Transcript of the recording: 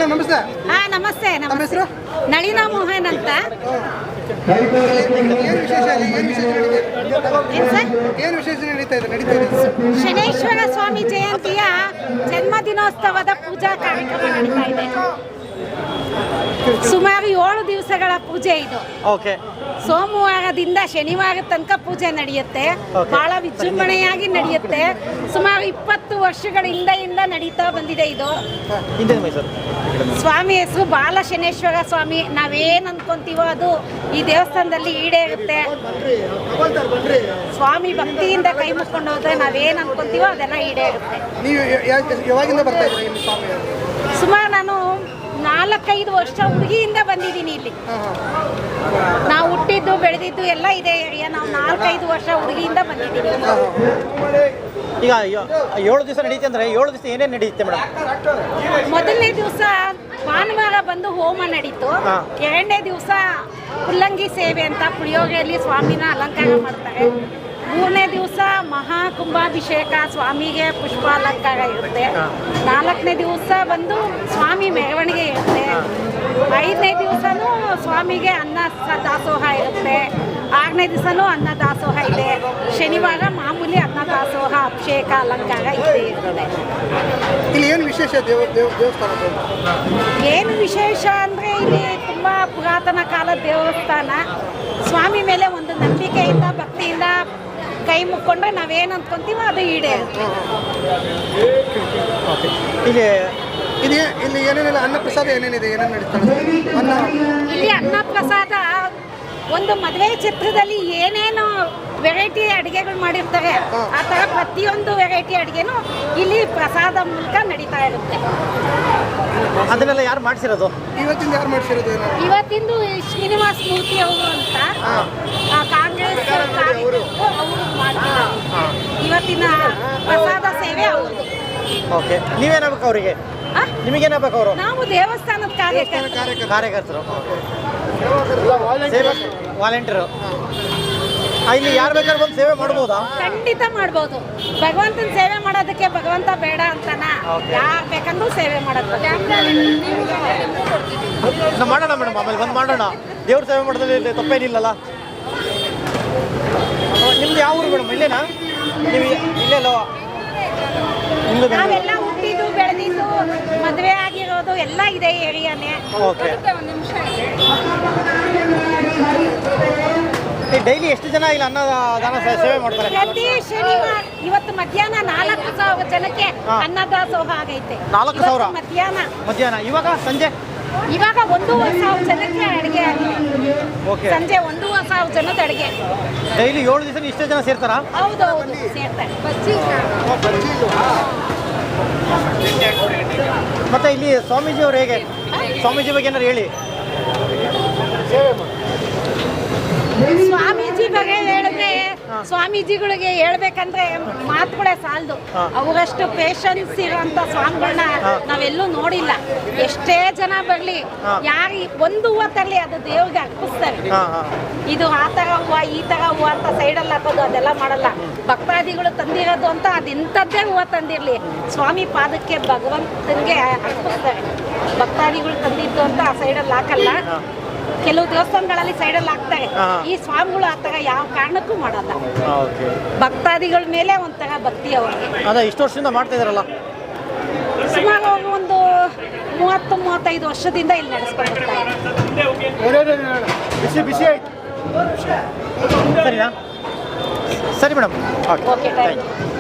Madam ನಮಸ್ತೆ. ನಮಸ್ತೆ. ನಮ್ಮ ಹೆಸರು ನಳಿನಾ ಮೋಹನ್ ಅಂತ. ಏನು ವಿಶೇಷ ನಡೀತಾ ಇದೆ? ಶನೇಶ್ವರ ಸ್ವಾಮಿ ಜಯಂತಿಯ ಜನ್ಮದಿನೋತ್ಸವದ ಪೂಜಾ ಕಾರ್ಯಕ್ರಮ ನಡೀತಾ ಇದೆ. ಸುಮಾರು 7 ದಿವಸಗಳ ಪೂಜೆ ಇದು. ಸೋಮವಾರದಿಂದ ಶನಿವಾರ ತನಕ ಪೂಜೆ ನಡೆಯುತ್ತೆ. ಬಹಳ ವಿಜೃಂಭಣೆಯಾಗಿ ನಡೆಯುತ್ತೆ. ಸುಮಾರು 20 ವರ್ಷಗಳ ಹಿಂದೆಯಿಂದ ನಡೀತಾ ಬಂದಿದೆ ಇದು. ಸ್ವಾಮಿ ಹೆಸರು ಬಾಲ ಶನೇಶ್ವರ ಸ್ವಾಮಿ. ನಾವೇನ್ ಅನ್ಕೊಂತೀವೋ ಅದು ಈ ದೇವಸ್ಥಾನದಲ್ಲಿ ಈಡೇರುತ್ತೆ. ಸ್ವಾಮಿ ಭಕ್ತಿಯಿಂದ ಕೈ ಮುಕ್ಕೊಂಡು ಹೋದ್ರೆ ನಾವೇನ್ ಅನ್ಕೊಂತೀವೋ ಅದೆಲ್ಲ ಈಡೇರುತ್ತೆ. ಸುಮಾರು ನಾನು 4-5 ವರ್ಷ ಹುಡುಗಿಯಿಂದ ಬಂದಿದ್ದೀನಿ ಇಲ್ಲಿ. ನಾವು ಹುಟ್ಟಿದ್ದು ಬೆಳೆದಿದ್ದು ಎಲ್ಲ ಇದೆ ಏರಿಯಾ. ನಾವು 4-5 ವರ್ಷ ಹುಡುಗಿಯಿಂದ ಬಂದಿದ್ದೀವಿ. ಈಗ 7 ದಿವಸ ನಡೀತೆ ಅಂದ್ರೆ 7 ದಿವಸ ಏನೇನು ನಡೆಯುತ್ತೆ ಮೇಡಮ್? ಮೊದಲನೇ ದಿವಸ ಭಾನುವಾರ ಬಂದು ಹೋಮ ನಡೀತು. 2ನೇ ದಿವಸ ಪುಲ್ಲಂಗಿ ಸೇವೆ ಅಂತ ಪುಳಿಯೋಗರೆಯಲ್ಲಿ ಸ್ವಾಮಿನ ಅಲಂಕಾರ ಮಾಡ್ತಾರೆ. 3ನೇ ದಿವಸ ಮಹಾ ಕುಂಭಾಭಿಷೇಕ, ಸ್ವಾಮಿಗೆ ಪುಷ್ಪ ಅಲಂಕಾರ ಇರುತ್ತೆ. 4ನೇ ದಿವಸ ಬಂದು ಸ್ವಾಮಿ ಮೆರವಣಿಗೆ ಇರುತ್ತೆ. 5ನೇ ದಿವಸನೂ ಸ್ವಾಮಿಗೆ ಅನ್ನ ದಾಸೋಹ ಇರುತ್ತೆ. 6ನೇ ದಿವಸನೂ ಅನ್ನ ದಾಸೋಹ ಇದೆ. ಶನಿವಾರ ಮಾಮೂಲಿ ಅನ್ನ ದಾಸೋಹ, ಅಭಿಷೇಕ, ಅಲಂಕಾರ ಇರುತ್ತೆ. ಇಲ್ಲಿ ಏನು ವಿಶೇಷ ದೇವಸ್ಥಾನ? ಏನು ವಿಶೇಷ ಅಂದರೆ ಇಲ್ಲಿ ತುಂಬ ಪುರಾತನ ಕಾಲದ ದೇವಸ್ಥಾನ. ಸ್ವಾಮಿ ಮೇಲೆ ಒಂದು ನಂಬಿಕೆಯಿಂದ ಭಕ್ತಿಯಿಂದ ಕೈ ಮುಕ್ಕೊಂಡ್ರೆ ನಾವೇನು ಅಂದ್ಕೊಂತೀವೋ ಅದು ಈಡೇರುತ್ತೆ. ಇಲ್ಲಿ ಏನೇನಿಲ್ಲ ಅನ್ನ ಪ್ರಸಾದ ಏನೇನಿದೆ? ಏನೇನು ನಡೀತಾರೆ? ಇಲ್ಲಿ ಅನ್ನ ಪ್ರಸಾದ ಒಂದು ಮದುವೆ ಚಿತ್ರದಲ್ಲಿ ಏನೇನು ವೆರೈಟಿ ಅಡುಗೆಗಳು ಮಾಡಿರ್ತಾರೆ ಆ ಥರ ಪ್ರತಿಯೊಂದು ವೆರೈಟಿ ಅಡುಗೆನೂ ಇಲ್ಲಿ ಪ್ರಸಾದ ಮೂಲಕ ನಡೀತಾ ಇರುತ್ತೆ. ಅದನ್ನೆಲ್ಲ ಯಾರು ಮಾಡಿಸಿರೋದು? ಇವತ್ತಿಂದ ಯಾರು ಮಾಡಿಸಿರೋದು? ಇವತ್ತಿಂದು ಶ್ರೀನಿವಾಸ ಮೂರ್ತಿ ಅವರು ಅಂತ ಕಾಂಗ್ರೆಸ್ ಅವರು ಮಾಡ್ತಿದ್ದಾರೆ. ಇವತ್ತಿನ ಪ್ರಸಾದ ಸೇವೆ ಅವರು. ಓಕೆ, ನೀವೇನಾಗಬೇಕು ಅವರಿಗೆ? ನಿಮಗೇನಾಗಬೇಕು ಅವರು? ನಾವು ದೇವಸ್ಥಾನದ ಕಾರ್ಯಕರ್ತರು, ವಾಲಂಟಿಯರು. ಇಲ್ಲಿ ಯಾರು ಬೇಕಾದ್ರೂ ಬಂದು ಸೇವೆ ಮಾಡ್ಬೋದಾ? ಖಂಡಿತ ಮಾಡ್ಬೋದು. ಭಗವಂತನ ಸೇವೆ ಮಾಡೋದಕ್ಕೆ ಭಗವಂತ ಬೇಡ ಅಂತನಾ? ಯಾರು ಬೇಕಂದ್ರೂ ಸೇವೆ ಮಾಡೋದು. ಮಾಡೋಣ ಮೇಡಮ್, ಆಮೇಲೆ ಬಂದು ಮಾಡೋಣ. ದೇವ್ರ ಸೇವೆ ಮಾಡೋದ್ರಲ್ಲಿ ತಪ್ಪೇನಿಲ್ಲಲ್ಲ. ನಿಮ್ದು ಯಾವ ಊರು ಮೇಡಮ್? ಇಲ್ಲೇನಾ? ನೀವು ಇಲ್ಲೆಲ್ಲೋ? ನಾವೆಲ್ಲ ಹುಟ್ಟಿದ್ದು ಬೆಳೆದಿದ್ದು ಮದುವೆ ಆಗಿರೋದು ಎಲ್ಲ ಇದೆ ಏರಿಯಾನೇ. ಓಕೆ. ಡೈಲಿ ಎಷ್ಟು ಜನ ಇಲ್ಲಿ ಅನ್ನದಾನ ಸೇವೆ ಮಾಡ್ತಾರೆ? ಪ್ರತಿ ಶನಿವಾರ. ಇವತ್ತು ಮಧ್ಯಾಹ್ನ 4,000 ಜನಕ್ಕೆ ಅನ್ನದಾಸೋಹ ಆಗೈತೆ. 4,000 ಮಧ್ಯಾಹ್ನ. ಇವಾಗ ಸಂಜೆ? ಇವಾಗ 1,000 ಜನಕ್ಕೆ ಅಡುಗೆ ಆಗಿದೆ. ಸಂಜೆ 1,000 ಜನದ ಅಡುಗೆ. ಡೈಲಿ 7 ದಿವಸ ಇಷ್ಟೇ ಜನ ಸೇರ್ತಾರಾ? ಹೌದು, ಸೇರ್ತಾರೆ. ಮತ್ತೆ ಇಲ್ಲಿ ಸ್ವಾಮೀಜಿ ಅವರು ಹೇಗೆ? ಸ್ವಾಮೀಜಿ ಬಗ್ಗೆ ಏನಾರು ಹೇಳಿ. ಸ್ವಾಮೀಜಿ ಬಗ್ಗೆ ಹೇಳಿದ್ರೆ ಸ್ವಾಮೀಜಿಗಳಿಗೆ ಹೇಳ್ಬೇಕಂದ್ರೆ ಮಾತುಗಳೇ ಸಾಲದು. ಅವರಷ್ಟು ಪೇಷನ್ಸ್ ಇರೋಂಥ ಸ್ವಾಮಿಗಳನ್ನ ನಾವೆಲ್ಲೂ ನೋಡಿಲ್ಲ. ಎಷ್ಟೇ ಜನ ಬರಲಿ, ಯಾರು ಒಂದು ಹೂವು ತರಲಿ ಅದು ದೇವ್ರಿಗೆ ಅರ್ಪಿಸ್ತಾರೆ. ಇದು ಆ ಥರ ಹೂವು ಈ ಥರ ಹೂವು ಅಂತ ಸೈಡಲ್ಲಿ ಹಾಕೋದು ಅದೆಲ್ಲ ಮಾಡಲ್ಲ. ಭಕ್ತಾದಿಗಳು ತಂದಿರೋದು ಅಂತ ಅದೆಂಥದ್ದೇ ಹೂವು ತಂದಿರಲಿ ಸ್ವಾಮಿ ಪಾದಕ್ಕೆ ಭಗವಂತನಿಗೆ ಅರ್ಪಿಸ್ತಾರೆ. ಭಕ್ತಾದಿಗಳು ತಂದಿದ್ದು ಅಂತ ಆ ಸೈಡಲ್ಲಿ ಹಾಕಲ್ಲ. ಕೆಲವು ದೇವಸ್ಥಾನಗಳಲ್ಲಿ ಸೈಡಲ್ಲಿ ಹಾಕ್ತಾರೆ. ಈ ಸ್ವಾಮಿಗಳು ಆ ಥರ ಯಾವ ಕಾರಣಕ್ಕೂ ಮಾಡಲ್ಲ. ಭಕ್ತಾದಿಗಳ ಮೇಲೆ ಒಂಥರ ಭಕ್ತಿ ಅವ್ರಿಗೆ. ಅದೇ ಇಷ್ಟು ವರ್ಷದಿಂದ ಮಾಡ್ತಾ ಇದಾರಲ್ಲ? ಸುಮಾರು ಒಂದು 30-35 ವರ್ಷದಿಂದ ಇಲ್ಲಿ ನಡೆಸ್ಕೊಂಡಿರ್ತಾರೆ. ಸರಿನಾ? ಸರಿ ಮೇಡಮ್. Okay, thank you.